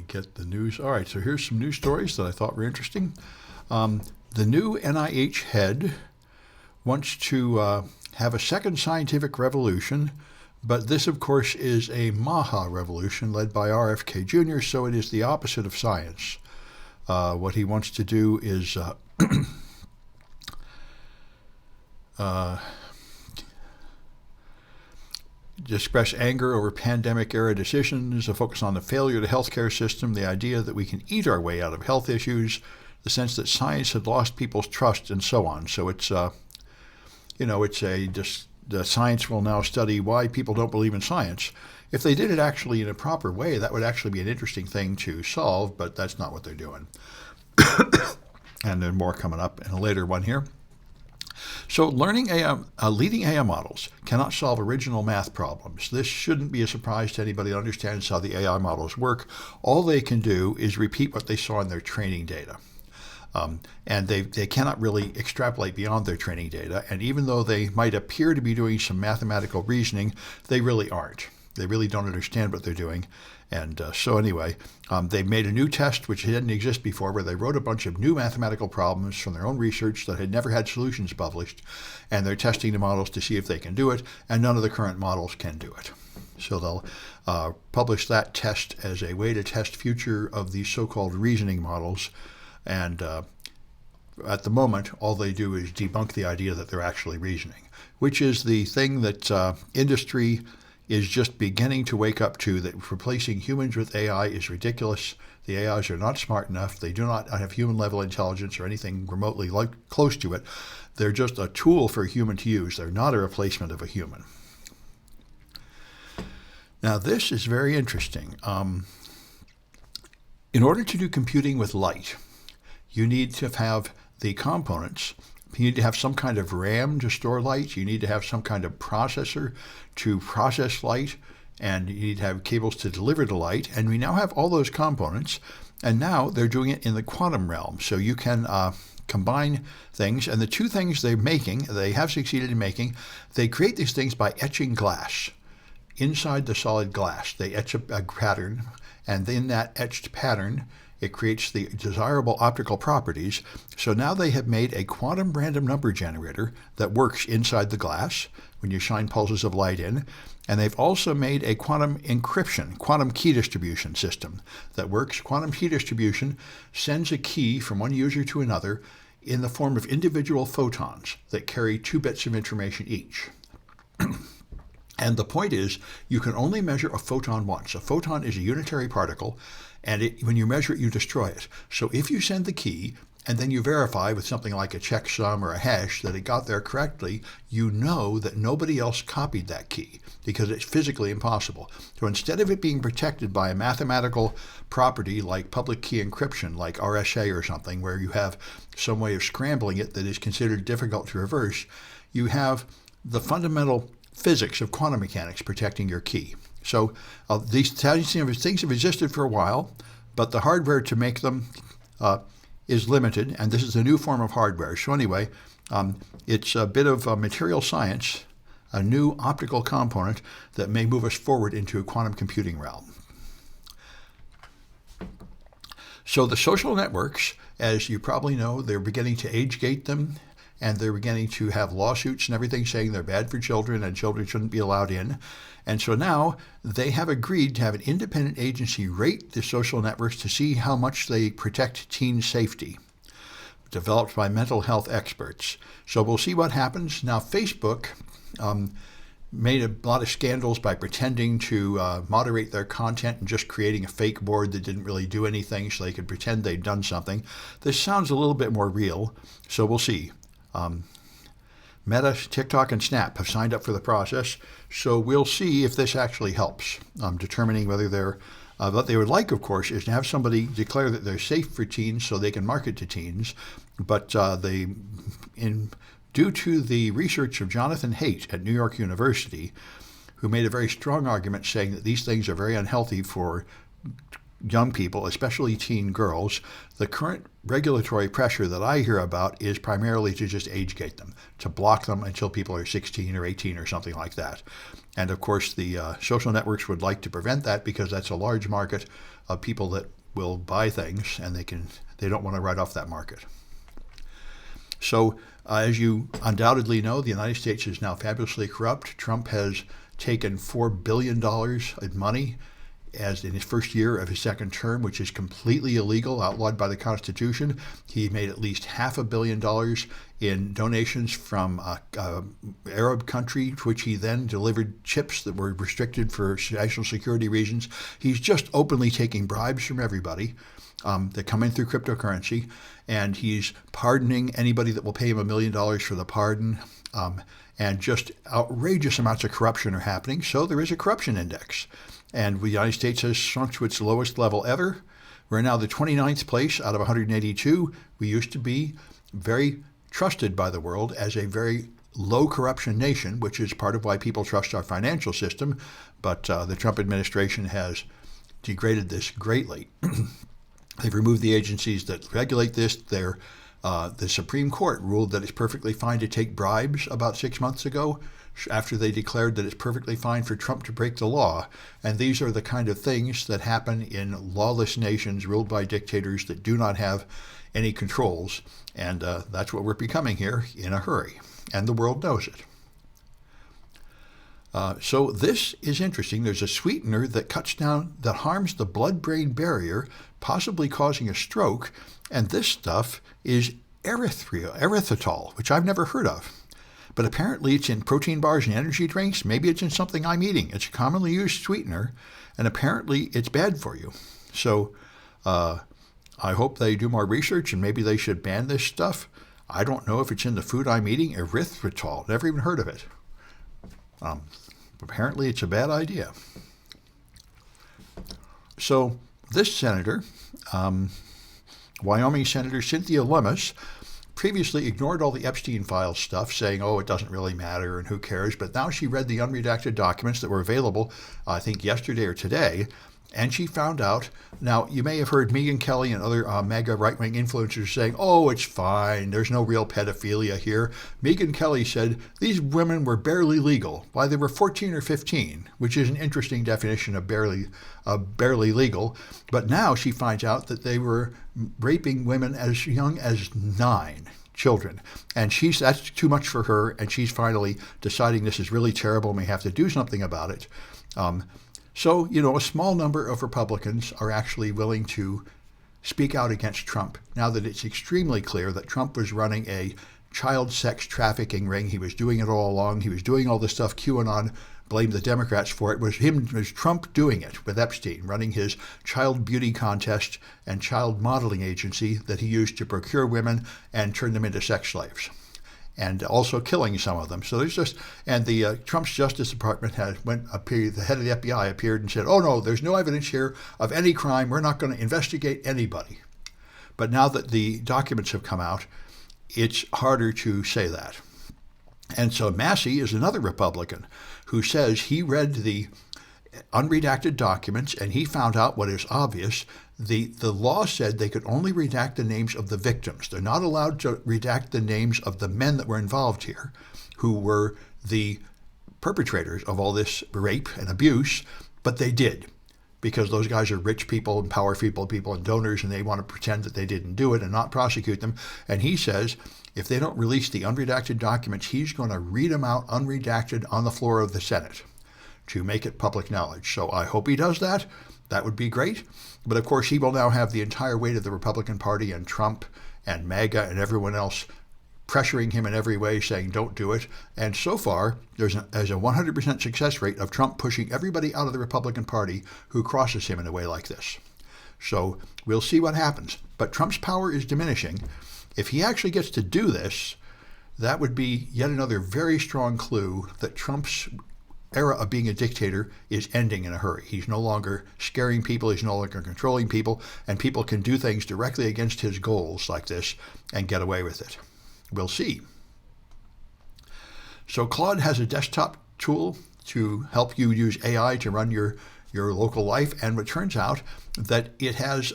get the news. All right, so here's some news stories that I thought were interesting. The new NIH head wants to have a second scientific revolution, but this, of course, is a Maha revolution led by RFK Jr., so it is the opposite of science. What he wants to do is express anger over pandemic-era decisions, a focus on the failure of the healthcare system, the idea that we can eat our way out of health issues, the sense that science had lost people's trust, and so on. So it's, the science will now study why people don't believe in science. If they did it actually in a proper way, that would actually be an interesting thing to solve, but that's not what they're doing. And there's more coming up in a later one here. So leading AI models cannot solve original math problems. This shouldn't be a surprise to anybody who understands how the AI models work. All they can do is repeat what they saw in their training data. And they cannot really extrapolate beyond their training data. And even though they might appear to be doing some mathematical reasoning, they really aren't. They really don't understand what they're doing. And so anyway, they made a new test which didn't exist before, where they wrote a bunch of new mathematical problems from their own research that had never had solutions published, and they're testing the models to see if they can do it, and none of the current models can do it. So they'll publish that test as a way to test future of these so-called reasoning models, and at the moment, all they do is debunk the idea that they're actually reasoning, which is the thing that industry is just beginning to wake up to, that replacing humans with AI is ridiculous. The AIs are not smart enough. They do not have human-level intelligence or anything remotely close to it. They're just a tool for a human to use. They're not a replacement of a human. Now, this is very interesting. In order to do computing with light, you need to have the components. You need to have some kind of RAM to store light. You need to have some kind of processor to process light. And you need to have cables to deliver the light. And we now have all those components. And now they're doing it in the quantum realm. So you can combine things. And the two things they have succeeded in making, they create these things by etching glass. Inside the solid glass, they etch a pattern. And in that etched pattern, it creates the desirable optical properties. So now they have made a quantum random number generator that works inside the glass when you shine pulses of light in. And they've also made a quantum encryption, quantum key distribution system that works. Quantum key distribution sends a key from one user to another in the form of individual photons that carry 2 bits of information each. And the point is, you can only measure a photon once. A photon is a unitary particle, and when you measure it, you destroy it. So if you send the key, and then you verify with something like a checksum or a hash that it got there correctly, you know that nobody else copied that key, because it's physically impossible. So instead of it being protected by a mathematical property like public key encryption, like RSA or something, where you have some way of scrambling it that is considered difficult to reverse, you have the fundamental physics of quantum mechanics protecting your key. So these things have existed for a while, but the hardware to make them is limited, and this is a new form of hardware. So anyway, it's a bit of material science, a new optical component that may move us forward into a quantum computing realm. So the social networks, as you probably know, they're beginning to age gate them, and they're beginning to have lawsuits and everything saying they're bad for children and children shouldn't be allowed in. And so now they have agreed to have an independent agency rate the social networks to see how much they protect teen safety, developed by mental health experts. So we'll see what happens. Now, Facebook made a lot of scandals by pretending to moderate their content and just creating a fake board that didn't really do anything so they could pretend they'd done something. This sounds a little bit more real, so we'll see. Meta, TikTok, and Snap have signed up for the process, so we'll see if this actually helps, determining whether they're what they would like, of course, is to have somebody declare that they're safe for teens so they can market to teens. But due to the research of Jonathan Haidt at New York University, who made a very strong argument saying that these things are very unhealthy for young people, especially teen girls, the current regulatory pressure that I hear about is primarily to just age gate them, to block them until people are 16 or 18 or something like that. And of course, the social networks would like to prevent that because that's a large market of people that will buy things, and they don't want to write off that market. So, as you undoubtedly know, the United States is now fabulously corrupt. Trump has taken $4 billion in money as in his first year of his second term, which is completely illegal, outlawed by the Constitution. He made at least $500 million in donations from Arab country, to which he then delivered chips that were restricted for national security reasons. He's just openly taking bribes from everybody that come in through cryptocurrency, and he's pardoning anybody that will pay him $1 million for the pardon. And just outrageous amounts of corruption are happening. So there is a corruption index. And the United States has shrunk to its lowest level ever. We're now the 29th place out of 182. We used to be very trusted by the world as a very low corruption nation, which is part of why people trust our financial system. But the Trump administration has degraded this greatly. They've removed the agencies that regulate this. The Supreme Court ruled that it's perfectly fine to take bribes about 6 months ago, after they declared that it's perfectly fine for Trump to break the law. And these are the kind of things that happen in lawless nations ruled by dictators that do not have any controls. And that's what we're becoming here in a hurry. And the world knows it. So this is interesting. There's a sweetener that harms the blood-brain barrier, possibly causing a stroke. And this stuff is erythritol, which I've never heard of. But apparently it's in protein bars and energy drinks. Maybe it's in something I'm eating. It's a commonly used sweetener, and apparently it's bad for you. So I hope they do more research, and maybe they should ban this stuff. I don't know if it's in the food I'm eating. Erythritol. Never even heard of it. Apparently it's a bad idea. So this senator, Wyoming Senator Cynthia Lummis, previously ignored all the Epstein files stuff, saying, oh, it doesn't really matter and who cares. But now she read the unredacted documents that were available, I think, yesterday or today, and she found out. Now, you may have heard Megyn Kelly and other MAGA right-wing influencers saying, oh, it's fine, there's no real pedophilia here. Megyn Kelly said these women were barely legal. Why, they were 14 or 15, which is an interesting definition of barely legal. But now she finds out that they were raping women as young as 9 children. And that's too much for her, and she's finally deciding this is really terrible and we have to do something about it. So, a small number of Republicans are actually willing to speak out against Trump now that it's extremely clear that Trump was running a child sex trafficking ring. He was doing it all along. He was doing all this stuff. QAnon blamed the Democrats for it. It was Trump doing it with Epstein, running his child beauty contest and child modeling agency that he used to procure women and turn them into sex slaves, and also killing some of them. So the Trump's Justice Department the head of the FBI appeared and said, oh no, there's no evidence here of any crime. We're not going to investigate anybody. But now that the documents have come out, it's harder to say that. And so Massey is another Republican who says he read the unredacted documents and he found out what is obvious. The law said they could only redact the names of the victims. They're not allowed to redact the names of the men that were involved here, who were the perpetrators of all this rape and abuse, but they did, because those guys are rich people and powerful people and donors, and they want to pretend that they didn't do it and not prosecute them. And he says if they don't release the unredacted documents, he's going to read them out unredacted on the floor of the Senate to make it public knowledge. So I hope he does that. That would be great. But of course, he will now have the entire weight of the Republican Party and Trump and MAGA and everyone else pressuring him in every way, saying don't do it. And so far, there's a 100% success rate of Trump pushing everybody out of the Republican Party who crosses him in a way like this. So we'll see what happens. But Trump's power is diminishing. If he actually gets to do this, that would be yet another very strong clue that Trump's era of being a dictator is ending in a hurry. He's no longer scaring people, he's no longer controlling people, and people can do things directly against his goals like this and get away with it. We'll see. So Claude has a desktop tool to help you use AI to run your your local life. And it turns out that it has,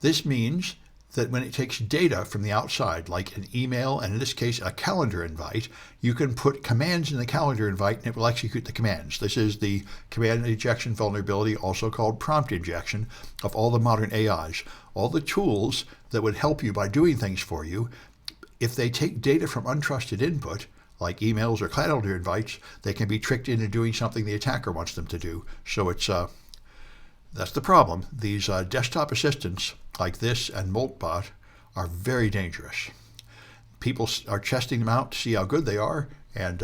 this means that when it takes data from the outside, like an email, and in this case, a calendar invite, you can put commands in the calendar invite and it will execute the commands. This is the command injection vulnerability, also called prompt injection, of all the modern AIs. All the tools that would help you by doing things for you, if they take data from untrusted input, like emails or calendar invites, they can be tricked into doing something the attacker wants them to do. So that's the problem. These desktop assistants like this and Moltbot are very dangerous. People are testing them out to see how good they are and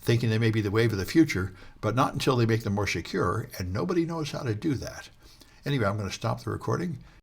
thinking they may be the wave of the future, but not until they make them more secure, and nobody knows how to do that. Anyway, I'm going to stop the recording.